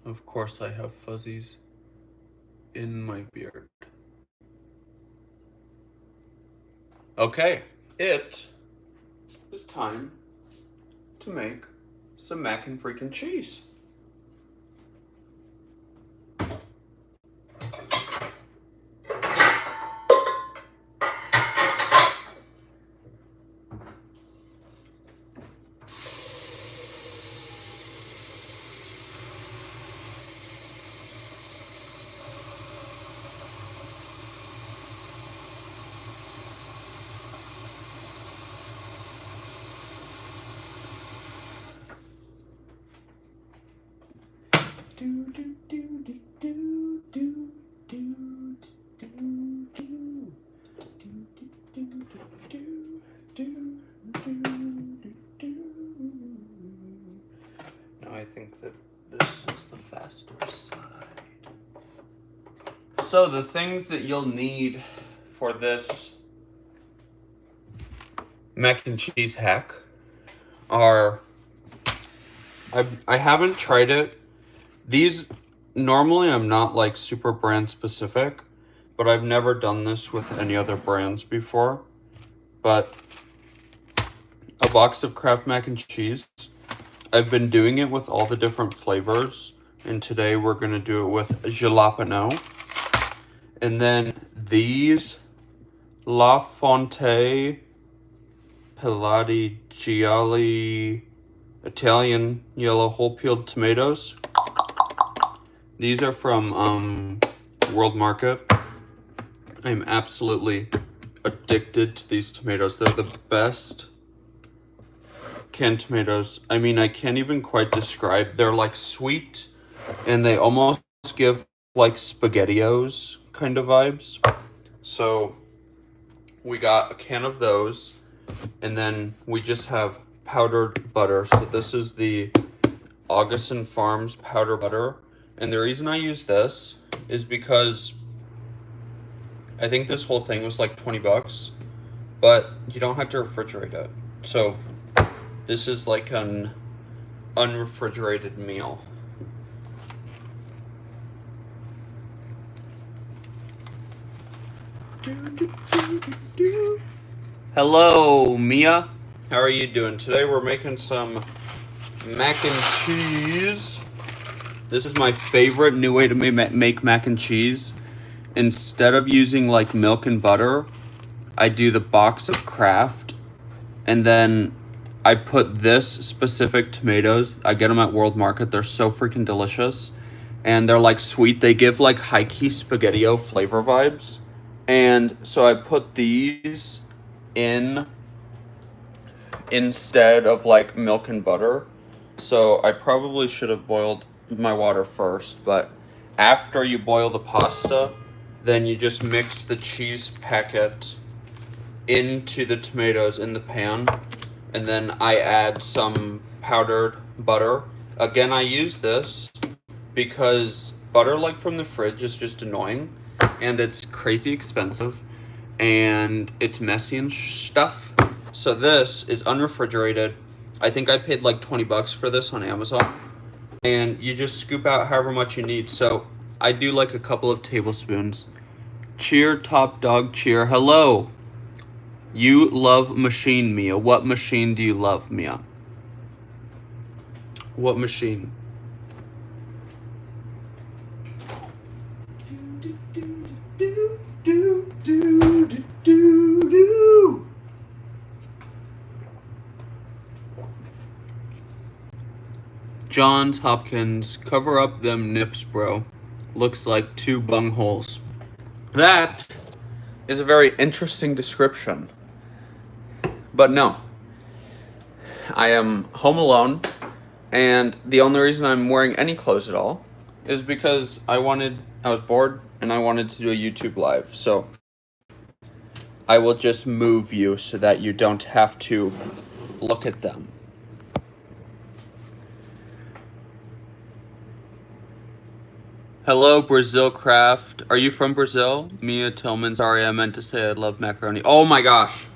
Of course I have fuzzies in my beard. Okay, it is time to make some mac and freaking cheese. Now I think that this is the faster side. So the things that you'll need for this mac and cheese hack are, I haven't tried it. These, normally I'm not like super brand specific, but I've never done this with any other brands before. But a box of Kraft mac and cheese. I've been doing it with all the different flavors, and today we're gonna do it with jalapeno. And then these La Fonte Pelati Gialli Italian yellow whole peeled tomatoes. These are from World Market. I'm absolutely addicted to these tomatoes. They're the best canned tomatoes. I mean, I can't even quite describe. They're like sweet, and they almost give like SpaghettiOs kind of vibes. So we got a can of those, and then we just have powdered butter. So this is the Augustin Farms powder butter. And the reason I use this is because I think this whole thing was like 20 bucks, but you don't have to refrigerate it. So this is like an unrefrigerated meal. Hello, Mia. How are you doing? Today we're making some mac and cheese. This is my favorite new way to make mac and cheese. Instead of using like milk and butter, I do the box of Kraft, and then I put this specific tomatoes. I get them at World Market. They're so freaking delicious, and they're like sweet. They give like high-key SpaghettiO flavor vibes. And so I put these in instead of like milk and butter. So I probably should have boiled my water first, but after you boil the pasta, then you just mix the cheese packet into the tomatoes in the pan, and then I add some powdered butter. Again, I use this because butter like from the fridge is just annoying, and it's crazy expensive, and it's messy and stuff. So this is unrefrigerated. I think I paid like 20 bucks for this on Amazon, and you just scoop out however much you need. So I do like a couple of tablespoons. Cheer, top dog, cheer. Hello. You love machine, Mia. What machine do you love, Mia? What machine? Johns Hopkins, cover up them nips, bro. Looks like two bungholes. That is a very interesting description. But no, I am home alone, and the only reason I'm wearing any clothes at all is because I was bored, and I wanted to do a YouTube live. So I will just move you so that you don't have to look at them. Hello, Brazil Kraft. Are you from Brazil? Mia Tillman. Sorry, I meant to say I love macaroni. Oh my gosh.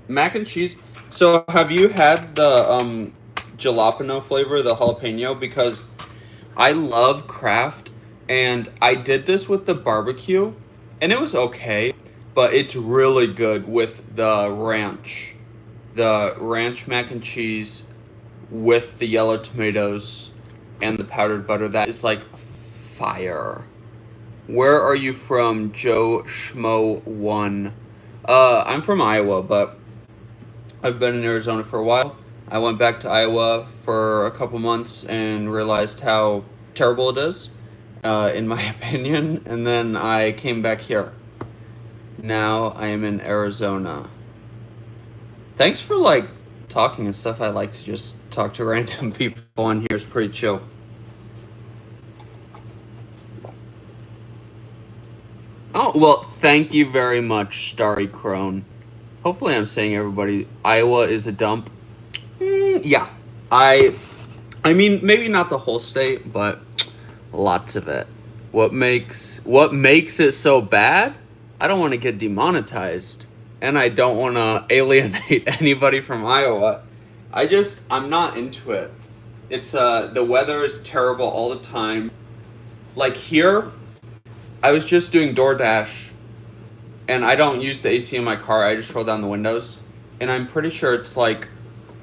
Mac and cheese. So have you had the jalapeno flavor, the jalapeno? Because I love Kraft, and I did this with the barbecue, and it was okay, but it's really good with the ranch. The ranch mac and cheese with the yellow tomatoes and the powdered butter. That is like fire. Where are you from, Joe Schmo1? I'm from Iowa, but I've been in Arizona for a while. I went back to Iowa for a couple months and realized how terrible it is, in my opinion, and then I came back here. Now I am in Arizona. Thanks for like talking and stuff. I like to just talk to random people on here. It's pretty chill. Oh, well, thank you very much, Starry Crone. Hopefully I'm saying everybody Iowa is a dump. Yeah. I I mean maybe not the whole state, but lots of it. What makes it so bad? I don't want to get demonetized and I don't want to alienate anybody from Iowa. I'm not into it. It's the weather is terrible all the time. Like here, I was just doing DoorDash and I don't use the AC in my car. I just roll down the windows, and I'm pretty sure it's like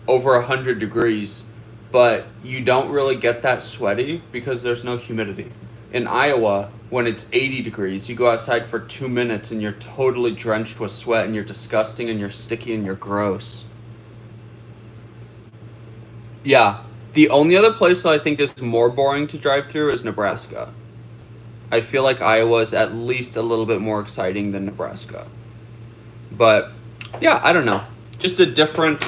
over 100 degrees, but you don't really get that sweaty because there's no humidity. In Iowa, when it's 80 degrees, you go outside for 2 minutes and you're totally drenched with sweat and you're disgusting and you're sticky and you're gross. Yeah, the only other place that I think is more boring to drive through is Nebraska. I feel like Iowa is at least a little bit more exciting than Nebraska. But yeah, I don't know. Just a different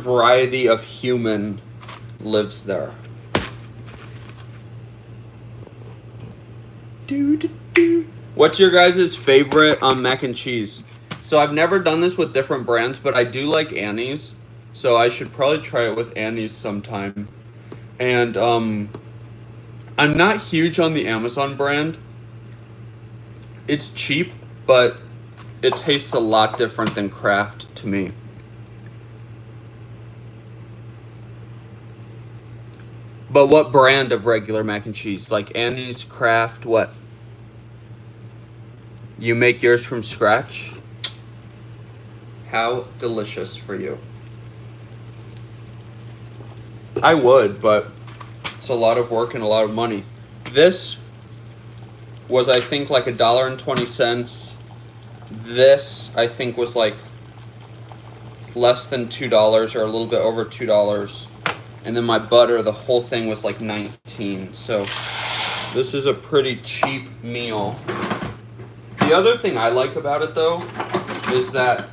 variety of human lives there. What's your guys' favorite mac and cheese? So I've never done this with different brands, but I do like Annie's. So I should probably try it with Annie's sometime. And I'm not huge on the Amazon brand. It's cheap, but it tastes a lot different than Kraft to me. But what brand of regular mac and cheese? Like Annie's, Kraft, what? You make yours from scratch? How delicious for you. I would, but it's a lot of work and a lot of money. This was, I think, like $1.20. This, I think, was like less than $2 or a little bit over $2. And then my butter, the whole thing was like 19. So this is a pretty cheap meal. The other thing I like about it though is that,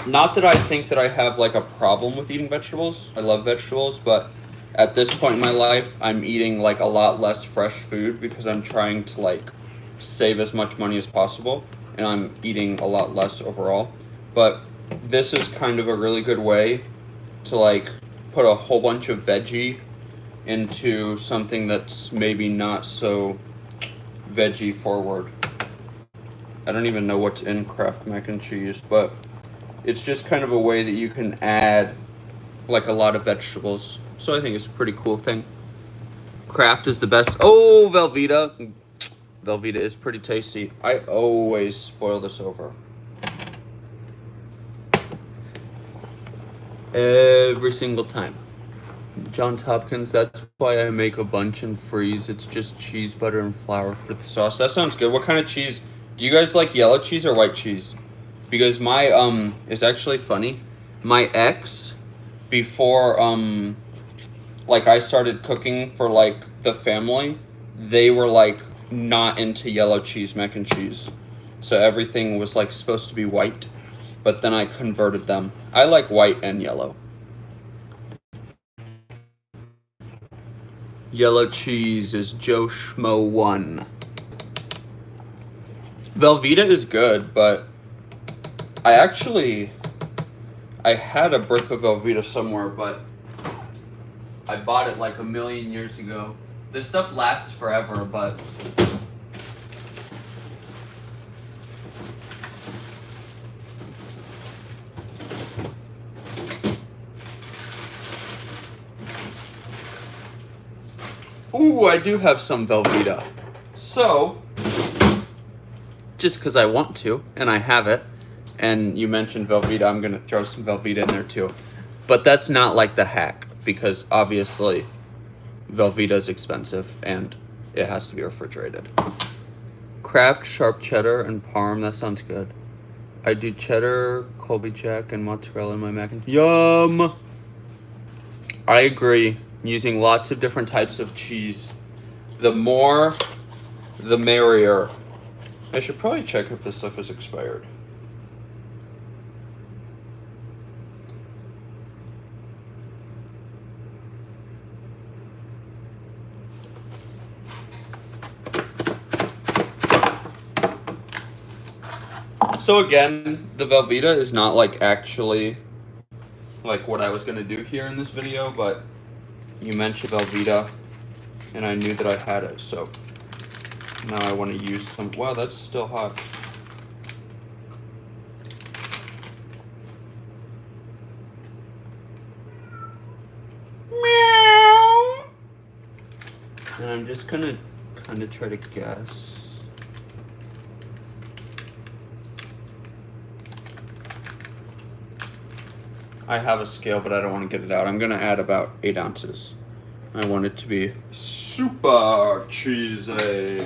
not that I think that I have like a problem with eating vegetables. I love vegetables, but at this point in my life, I'm eating like a lot less fresh food because I'm trying to like save as much money as possible, and I'm eating a lot less overall. But this is kind of a really good way to like put a whole bunch of veggie into something that's maybe not so veggie forward. I don't even know what's in Kraft mac and cheese, but it's just kind of a way that you can add like a lot of vegetables. So I think it's a pretty cool thing. Kraft is the best. Oh, Velveeta. Velveeta is pretty tasty. I always spoil this over. Every single time. Johns Hopkins, that's why I make a bunch and freeze. It's just cheese, butter, and flour for the sauce. That sounds good. What kind of cheese? Do you guys like yellow cheese or white cheese? Because my, it's actually funny. My ex, before, like I started cooking for like the family, they were like not into yellow cheese mac and cheese. So everything was like supposed to be white, but then I converted them. I like white and yellow. Yellow cheese is Joe Schmo 1. Velveeta is good, but I had a brick of Velveeta somewhere, but I bought it like a million years ago. This stuff lasts forever, but Ooh, I do have some Velveeta. So, just because I want to, and I have it, and you mentioned Velveeta, I'm going to throw some Velveeta in there too. But that's not like the hack, because obviously Velveeta is expensive, and it has to be refrigerated. Kraft sharp cheddar and parm, that sounds good. I do cheddar, Colby Jack, and mozzarella in my mac and yum! I agree. Using lots of different types of cheese. The more, the merrier. I should probably check if this stuff is expired. So again, the Velveeta is not like actually like what I was gonna do here in this video, but you mentioned Velveeta and I knew that I had it, so now I want to use some. Wow, that's still hot. Meow. And I'm just gonna kind of try to guess. I have a scale, but I don't want to get it out. I'm gonna add about 8 ounces. I want it to be super cheesy.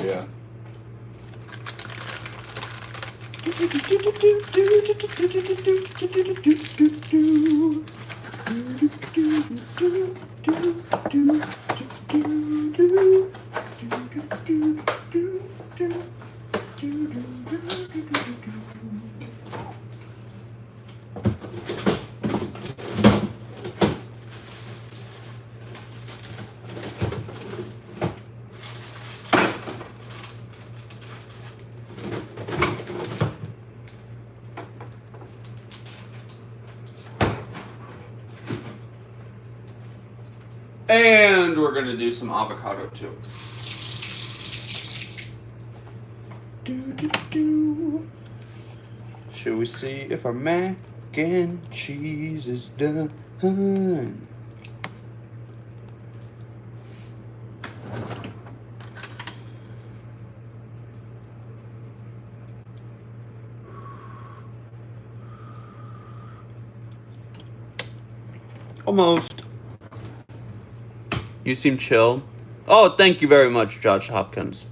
And we're gonna do some avocado too. Should we see if our mac and cheese is done? Almost. You seem chill. Oh, thank you very much, Josh Hopkins.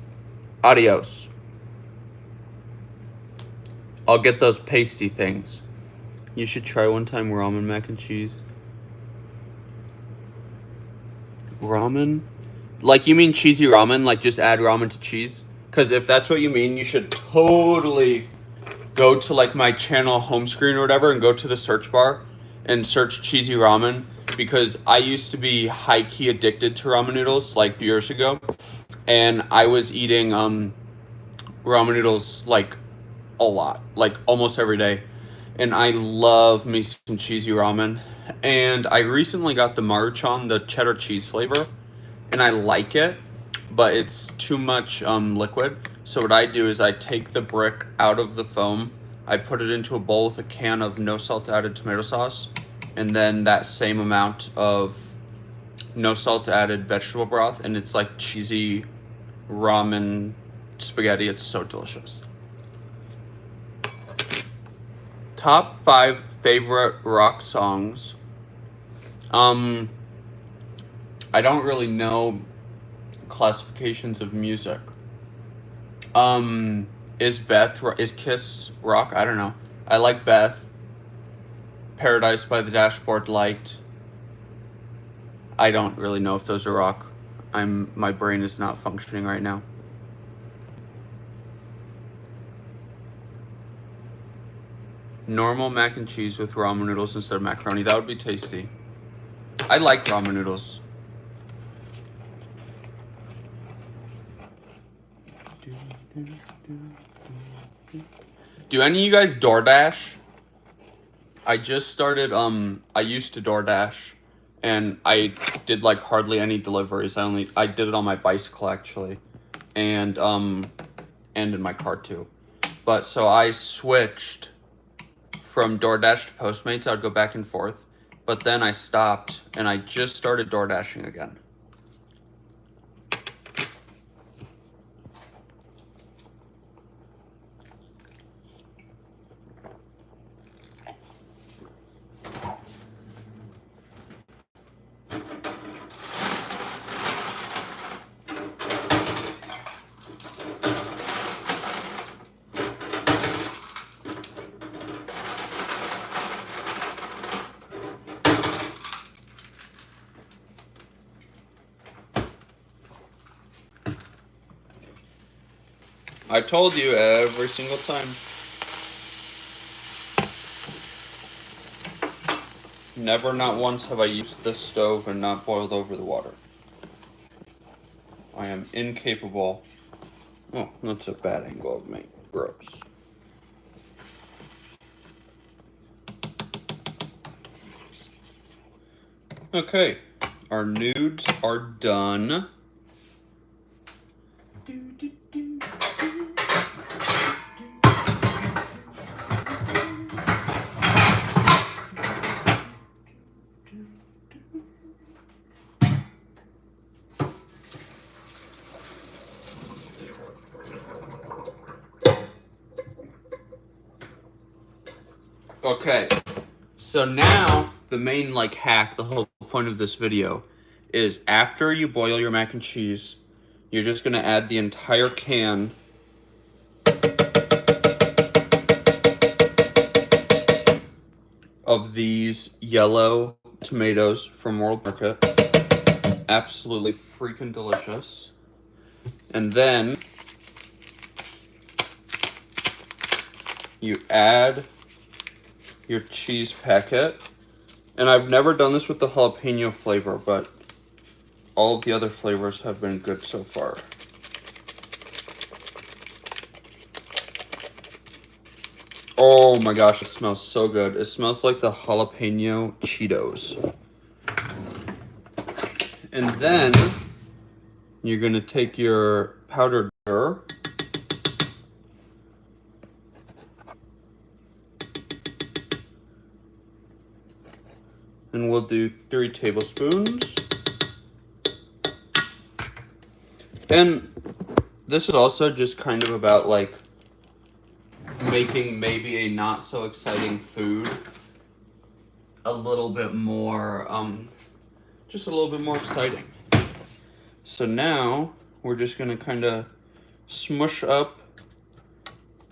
Adios. I'll get those pasty things. You should try one time ramen mac and cheese. Ramen? Like, you mean cheesy ramen? Like, just add ramen to cheese? Because if that's what you mean, you should totally go to, like, my channel home screen or whatever and go to the search bar and search cheesy ramen. Because I used to be high-key addicted to ramen noodles, like, years ago. And I was eating ramen noodles, like, a lot. Like, almost every day. And I love me some cheesy ramen. And I recently got the Maruchan, the cheddar cheese flavor. And I like it, but it's too much liquid. So what I do is I take the brick out of the foam. I put it into a bowl with a can of no salt added tomato sauce. And then that same amount of no salt added vegetable broth. And it's like cheesy ramen spaghetti. It's so delicious. Top 5 favorite rock songs. I don't really know classifications of music. Is Kiss rock? I don't know. I like Beth. Paradise by the Dashboard Light. I don't really know if those are rock. My brain is not functioning right now. Normal mac and cheese with ramen noodles instead of macaroni. That would be tasty. I like ramen noodles. Do any of you guys DoorDash? I just started, I used to DoorDash, and I did, like, hardly any deliveries. I did it on my bicycle, actually, and in my car, too. But, so I switched from DoorDash to Postmates. I'd go back and forth, but then I stopped, and I just started DoorDashing again. I told you every single time. Never, not once have I used this stove and not boiled over the water. I am incapable. Oh, that's a bad angle of me. Gross. Okay, our nudes are done. Okay, so now the main hack, the whole point of this video is after you boil your mac and cheese, you're just gonna add the entire can of these yellow tomatoes from World Market. Absolutely freaking delicious. And then you add your cheese packet. And I've never done this with the jalapeno flavor, but all of the other flavors have been good so far. Oh my gosh, it smells so good. It smells like the jalapeno Cheetos. And then you're gonna take your powdered butter and we'll do 3 tablespoons. And this is also just kind of about making maybe a not so exciting food a little bit more, just a little bit more exciting. So now we're just gonna kind of smush up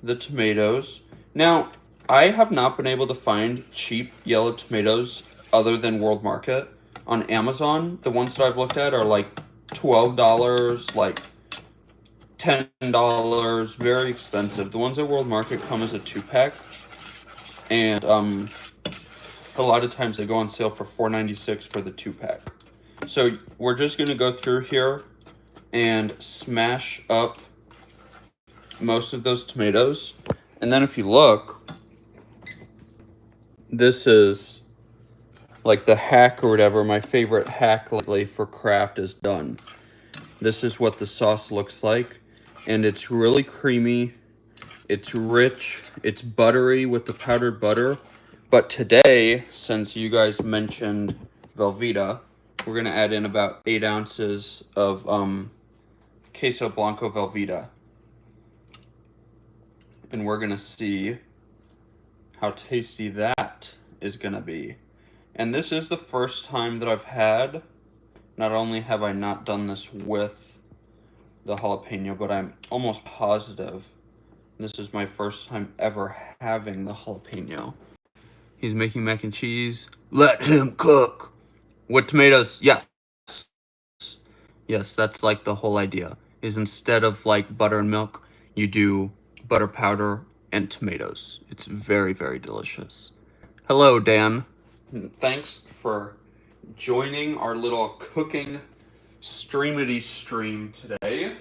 the tomatoes. Now, I have not been able to find cheap yellow tomatoes other than World Market on Amazon. The ones that I've looked at are $12, $10, very expensive. The ones at World Market come as a 2-pack, and a lot of times they go on sale for $4.96 for the 2-pack. So we're just gonna go through here and smash up most of those tomatoes. And then if you look, this is the hack or whatever. My favorite hack lately for Kraft is done. This is what the sauce looks like. And it's really creamy. It's rich. It's buttery with the powdered butter. But today, since you guys mentioned Velveeta, we're going to add in about 8 ounces of Queso Blanco Velveeta. And we're going to see how tasty that is going to be. And this is the first time that I've had, not only have I not done this with the jalapeno, but I'm almost positive this is my first time ever having the jalapeno. He's making mac and cheese. Let him cook. With tomatoes, yes. Yes, that's the whole idea. Is instead of butter and milk, you do butter powder and tomatoes. It's very, very delicious. Hello, Dan. Thanks for joining our little cooking streamity stream today.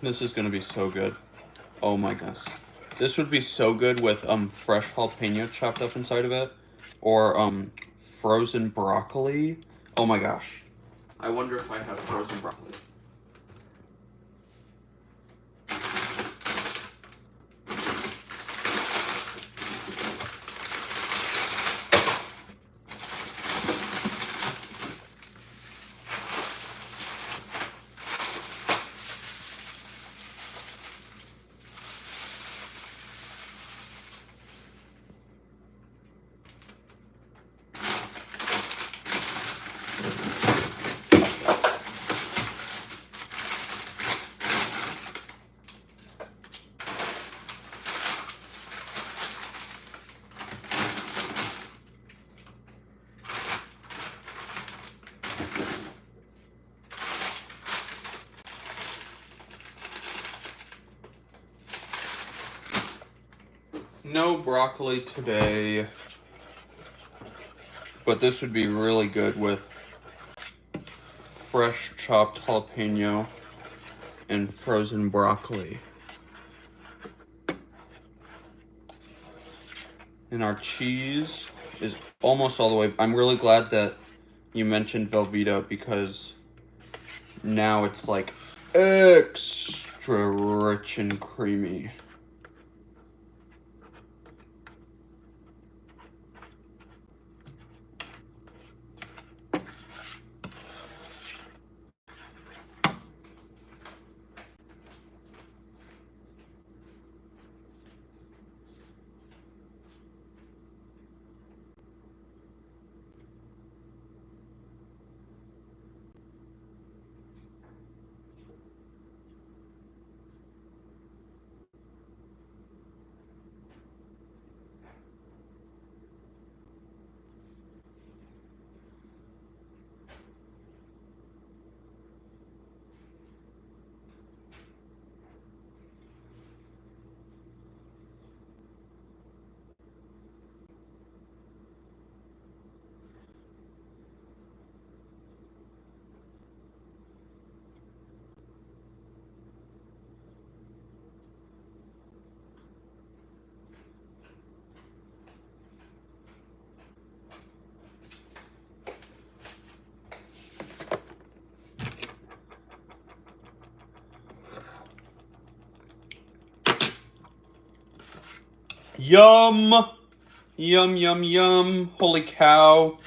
This is gonna be so good. Oh my gosh. This would be so good with fresh jalapeno chopped up inside of it. Or frozen broccoli. Oh my gosh. I wonder if I have frozen broccoli. No broccoli today, but this would be really good with fresh chopped jalapeno and frozen broccoli. And our cheese is almost all the way. I'm really glad that you mentioned Velveeta because now it's like extra rich and creamy. Yum! Yum, yum, yum. Holy cow.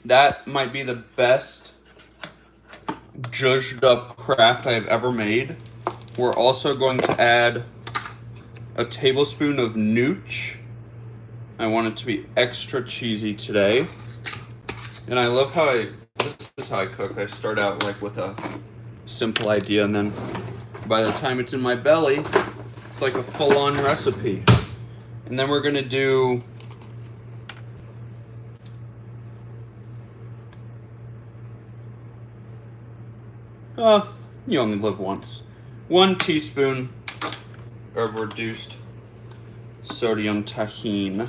That might be the best zhuzhed up Kraft I've ever made. We're also going to add a tablespoon of nooch. I want it to be extra cheesy today. And I love how this is how I cook. I start out like with a simple idea, and then by the time it's in my belly, it's like a full-on recipe. And then we're gonna do you only live once. 1 teaspoon of reduced sodium tahine.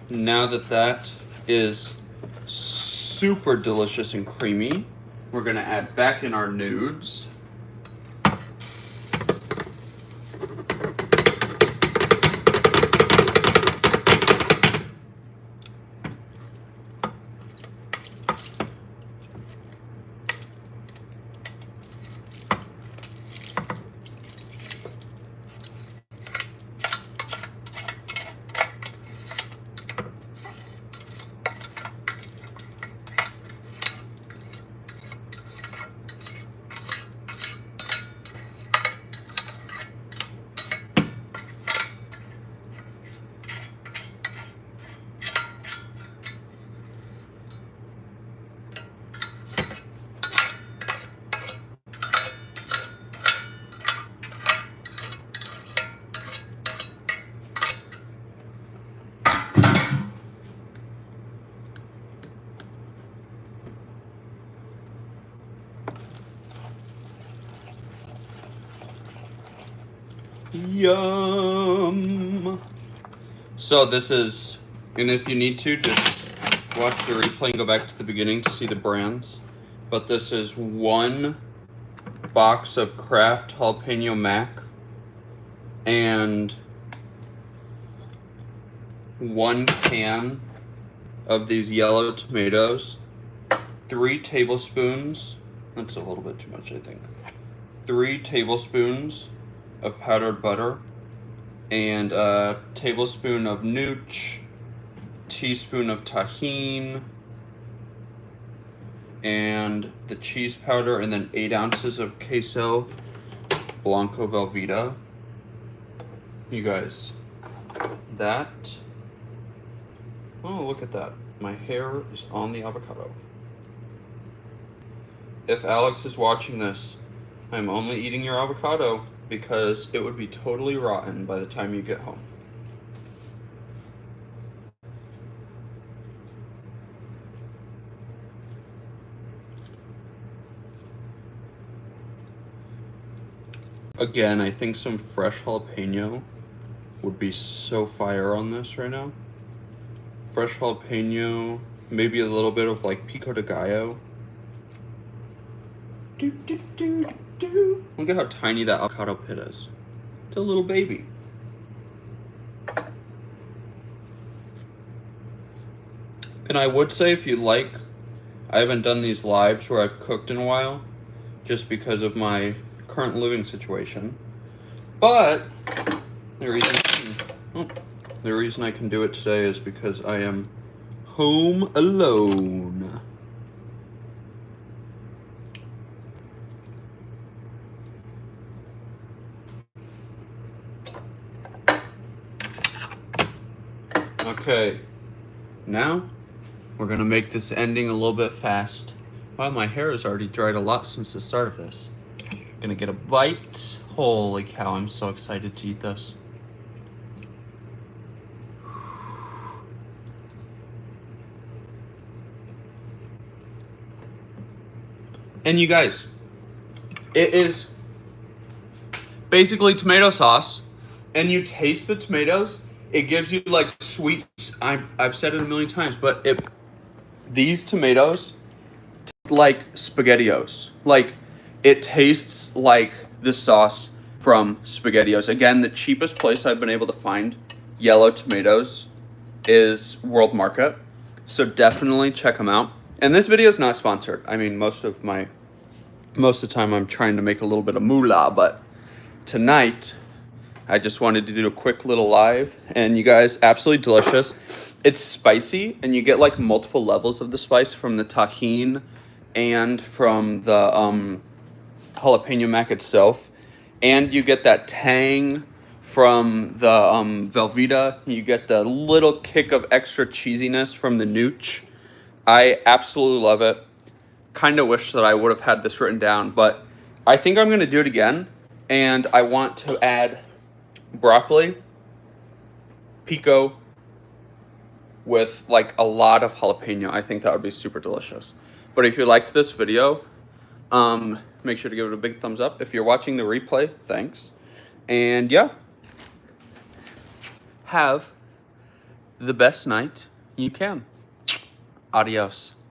Now that that is super delicious and creamy, we're gonna add back in our nudes. Yum! So this is, and if you need to, just watch the replay and go back to the beginning to see the brands. But this is 1 box of Kraft jalapeno mac and 1 can of these yellow tomatoes, 3 tablespoons, that's a little bit too much I think, 3 tablespoons of powdered butter, and a tablespoon of nooch, teaspoon of tahine, and the cheese powder, and then 8 ounces of queso blanco Velveeta. You guys, that, oh look at that, my hair is on the avocado. If Alex is watching this, I'm only eating your avocado because it would be totally rotten by the time you get home. Again, I think some fresh jalapeno would be so fire on this right now. Fresh jalapeno, maybe a little bit of like pico de gallo. Look at how tiny that avocado pit is. It's a little baby. And I would say if you like, I haven't done these lives where I've cooked in a while, just because of my current living situation. But the reason I can do it today is because I am home alone. Okay, now we're gonna make this ending a little bit fast. Wow, my hair has already dried a lot since the start of this. Gonna get a bite. Holy cow, I'm so excited to eat this. And you guys, it is basically tomato sauce, and you taste the tomatoes. It gives you like sweet. I've said it a million times, but these tomatoes like SpaghettiOs. Like it tastes like the sauce from SpaghettiOs. Again, the cheapest place I've been able to find yellow tomatoes is World Market. So definitely check them out. And this video is not sponsored. I mean, most of the time I'm trying to make a little bit of moolah, but tonight I just wanted to do a quick little live, and you guys, absolutely delicious. It's spicy, and you get like multiple levels of the spice from the tahini and from the jalapeno mac itself, and you get that tang from the Velveeta. You get the little kick of extra cheesiness from the nooch. I absolutely love it. Kind of wish that I would have had this written down, but I think I'm going to do it again, and I want to add broccoli, pico, with like a lot of jalapeno. I think that would be super delicious. But if you liked this video, make sure to give it a big thumbs up. If you're watching the replay, thanks. And yeah, have the best night you can. Adios.